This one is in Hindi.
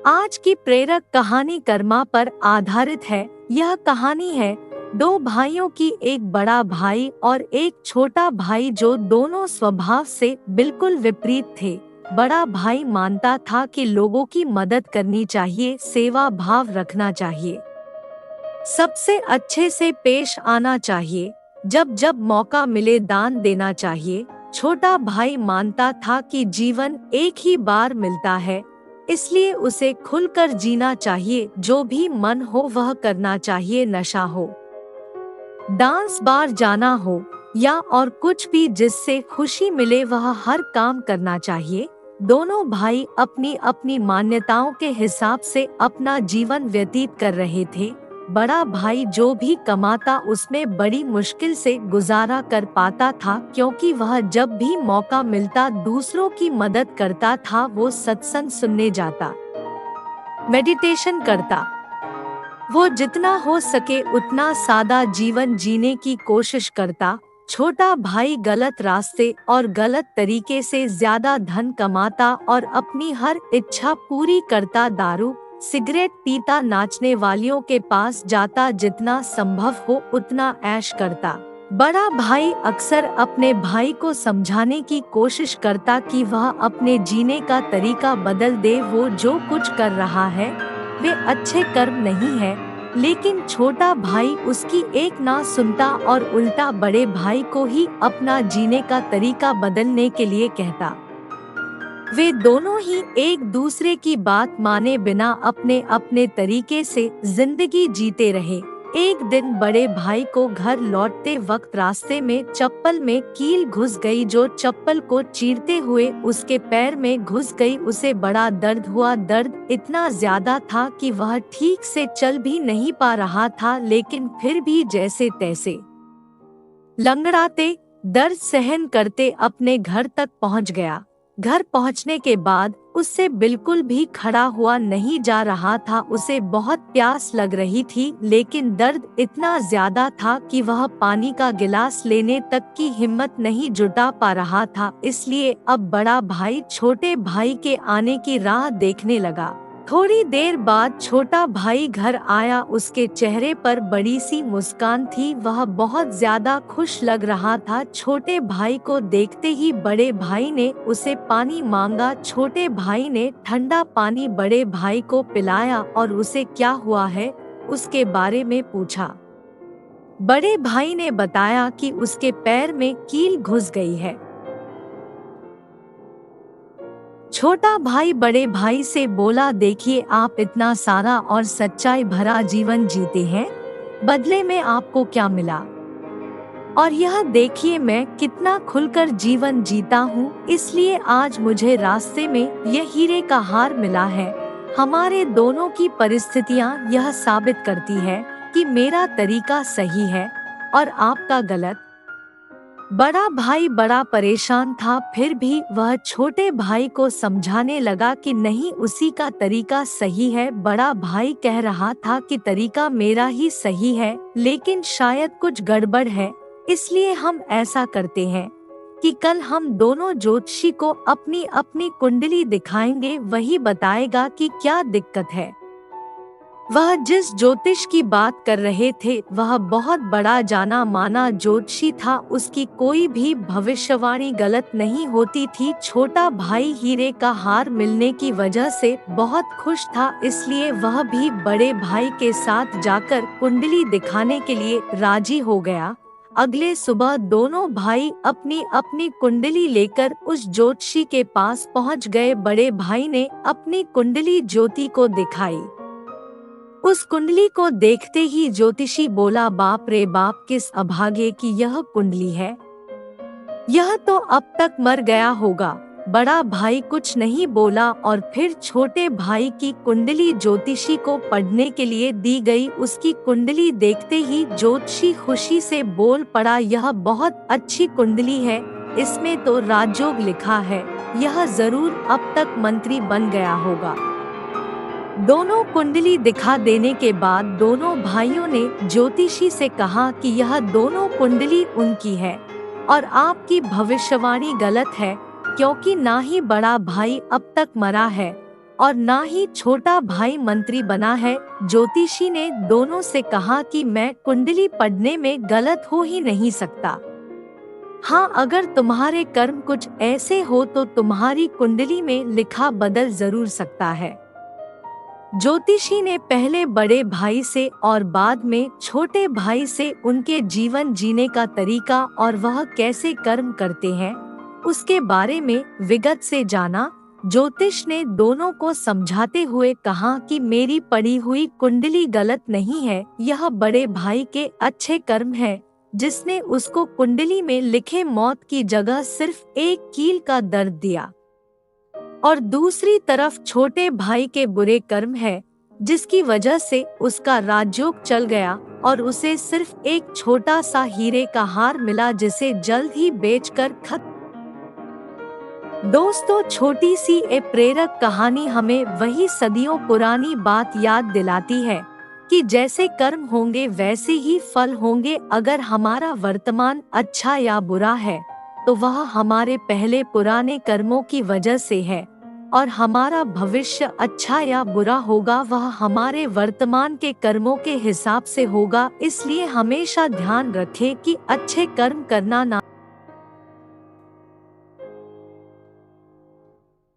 आज की प्रेरक कहानी कर्मा पर आधारित है। यह कहानी है दो भाइयों की, एक बड़ा भाई और एक छोटा भाई जो दोनों स्वभाव से बिल्कुल विपरीत थे। बड़ा भाई मानता था कि लोगों की मदद करनी चाहिए, सेवा भाव रखना चाहिए, सबसे अच्छे से पेश आना चाहिए, जब जब मौका मिले दान देना चाहिए। छोटा भाई मानता था कि जीवन एक ही बार मिलता है, इसलिए उसे खुलकर जीना चाहिए, जो भी मन हो वह करना चाहिए, नशा हो, डांस बार जाना हो या और कुछ भी जिससे खुशी मिले वह हर काम करना चाहिए। दोनों भाई अपनी अपनी मान्यताओं के हिसाब से अपना जीवन व्यतीत कर रहे थे। बड़ा भाई जो भी कमाता उसमें बड़ी मुश्किल से गुजारा कर पाता था, क्योंकि वह जब भी मौका मिलता दूसरों की मदद करता था। वो सत्संग सुनने जाता, मेडिटेशन करता, वो जितना हो सके उतना सादा जीवन जीने की कोशिश करता। छोटा भाई गलत रास्ते और गलत तरीके से ज्यादा धन कमाता और अपनी हर इच्छा पूरी करता, दारू सिगरेट पीता, नाचने वालियों के पास जाता, जितना संभव हो उतना ऐश करता। बड़ा भाई अक्सर अपने भाई को समझाने की कोशिश करता कि वह अपने जीने का तरीका बदल दे, वो जो कुछ कर रहा है वे अच्छे कर्म नहीं है। लेकिन छोटा भाई उसकी एक ना सुनता और उल्टा बड़े भाई को ही अपना जीने का तरीका बदलने के लिए कहता। वे दोनों ही एक दूसरे की बात माने बिना अपने अपने तरीके से जिंदगी जीते रहे। एक दिन बड़े भाई को घर लौटते वक्त रास्ते में चप्पल में कील घुस गई, जो चप्पल को चीरते हुए उसके पैर में घुस गई। उसे बड़ा दर्द हुआ। दर्द इतना ज्यादा था कि वह ठीक से चल भी नहीं पा रहा था, लेकिन फिर भी जैसे तैसे लंगड़ाते दर्द सहन करते अपने घर तक पहुंच गया। घर पहुंचने के बाद उससे बिल्कुल भी खड़ा हुआ नहीं जा रहा था। उसे बहुत प्यास लग रही थी, लेकिन दर्द इतना ज्यादा था कि वह पानी का गिलास लेने तक की हिम्मत नहीं जुटा पा रहा था। इसलिए अब बड़ा भाई छोटे भाई के आने की राह देखने लगा। थोड़ी देर बाद छोटा भाई घर आया। उसके चेहरे पर बड़ी सी मुस्कान थी, वह बहुत ज्यादा खुश लग रहा था। छोटे भाई को देखते ही बड़े भाई ने उसे पानी मांगा। छोटे भाई ने ठंडा पानी बड़े भाई को पिलाया और उसे क्या हुआ है उसके बारे में पूछा। बड़े भाई ने बताया कि उसके पैर में कील घुस गई है। छोटा भाई बड़े भाई से बोला, देखिए आप इतना सारा और सच्चाई भरा जीवन जीते हैं, बदले में आपको क्या मिला? और यह देखिए मैं कितना खुलकर जीवन जीता हूँ, इसलिए आज मुझे रास्ते में यह हीरे का हार मिला है। हमारे दोनों की परिस्थितियाँ यह साबित करती है कि मेरा तरीका सही है और आपका गलत। बड़ा भाई बड़ा परेशान था, फिर भी वह छोटे भाई को समझाने लगा कि नहीं, उसी का तरीका सही है। बड़ा भाई कह रहा था कि तरीका मेरा ही सही है, लेकिन शायद कुछ गड़बड़ है, इसलिए हम ऐसा करते हैं कि कल हम दोनों ज्योतिषी को अपनी अपनी कुंडली दिखाएंगे, वही बताएगा कि क्या दिक्कत है। वह जिस ज्योतिष की बात कर रहे थे वह बहुत बड़ा जाना माना ज्योतिषी था, उसकी कोई भी भविष्यवाणी गलत नहीं होती थी। छोटा भाई हीरे का हार मिलने की वजह से बहुत खुश था, इसलिए वह भी बड़े भाई के साथ जाकर कुंडली दिखाने के लिए राजी हो गया। अगले सुबह दोनों भाई अपनी अपनी कुंडली लेकर उस ज्योतिषी के पास पहुंच गए। बड़े भाई ने अपनी कुंडली ज्योति को दिखाई। उस कुंडली को देखते ही ज्योतिषी बोला, बाप रे बाप, किस अभागे की यह कुंडली है, यह तो अब तक मर गया होगा। बड़ा भाई कुछ नहीं बोला और फिर छोटे भाई की कुंडली ज्योतिषी को पढ़ने के लिए दी गई। उसकी कुंडली देखते ही ज्योतिषी खुशी से बोल पड़ा, यह बहुत अच्छी कुंडली है, इसमें तो राजयोग लिखा है, यह जरूर अब तक मंत्री बन गया होगा। दोनों कुंडली दिखा देने के बाद दोनों भाइयों ने ज्योतिषी से कहा कि यह दोनों कुंडली उनकी है और आपकी भविष्यवाणी गलत है, क्योंकि ना ही बड़ा भाई अब तक मरा है और ना ही छोटा भाई मंत्री बना है। ज्योतिषी ने दोनों से कहा कि मैं कुंडली पढ़ने में गलत हो ही नहीं सकता। हाँ, अगर तुम्हारे कर्म कुछ ऐसे हो तो तुम्हारी कुंडली में लिखा बदल जरूर सकता है। ज्योतिषी ने पहले बड़े भाई से और बाद में छोटे भाई से उनके जीवन जीने का तरीका और वह कैसे कर्म करते हैं उसके बारे में विगत से जाना। ज्योतिष ने दोनों को समझाते हुए कहा कि मेरी पड़ी हुई कुंडली गलत नहीं है, यह बड़े भाई के अच्छे कर्म है जिसने उसको कुंडली में लिखे मौत की जगह सिर्फ एक कील का दर्द दिया, और दूसरी तरफ छोटे भाई के बुरे कर्म है जिसकी वजह से उसका राजयोग चल गया और उसे सिर्फ एक छोटा सा हीरे का हार मिला जिसे जल्द ही बेचकर खत्म। दोस्तों, छोटी सी एक प्रेरक कहानी हमें वही सदियों पुरानी बात याद दिलाती है कि जैसे कर्म होंगे वैसे ही फल होंगे। अगर हमारा वर्तमान अच्छा या बुरा है तो वह हमारे पहले पुराने कर्मों की वजह से है, और हमारा भविष्य अच्छा या बुरा होगा वह हमारे वर्तमान के कर्मों के हिसाब से होगा। इसलिए हमेशा ध्यान रखें कि अच्छे कर्म करना ना